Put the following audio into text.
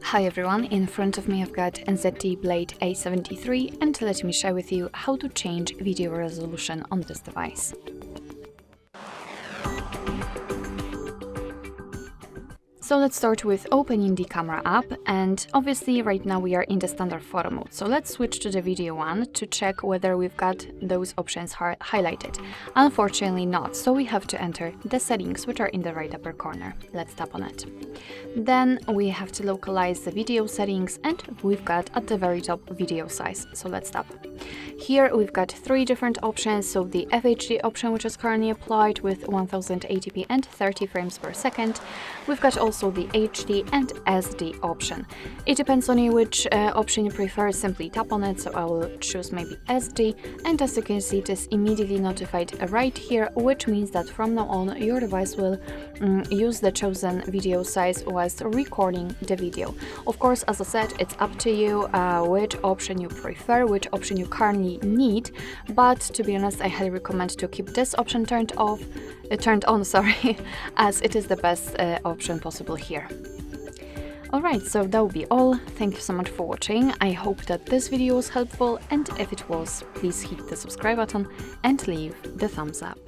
Hi everyone, in front of me I've got ZTE Blade A73 and let me share with you how to change video resolution on this device. So let's start with opening the camera app, and obviously right now we are in the standard photo mode. So let's switch to the video one to check whether we've got those options highlighted. Unfortunately not, so we have to enter the settings, which are in the right upper corner. Let's tap on it. Then we have to localize the video settings, and we've got at the very top video size. So let's tap. Here we've got three different options. So the FHD option, which is currently applied with 1080p and 30 frames per second. We've got also the HD and SD option. It depends on you which option you prefer. Simply tap on it. So I will choose maybe SD, and as you can see, it is immediately notified right here, which means that from now on your device will use the chosen video size whilst recording the video. Of course, as I said, it's up to you which option you prefer, which option you currently need, but to be honest, I highly recommend to keep this option turned on, as it is the best option possible here. Alright, so that will be all. Thank you so much for watching. I hope that this video was helpful, and if it was, please hit the subscribe button and leave the thumbs up.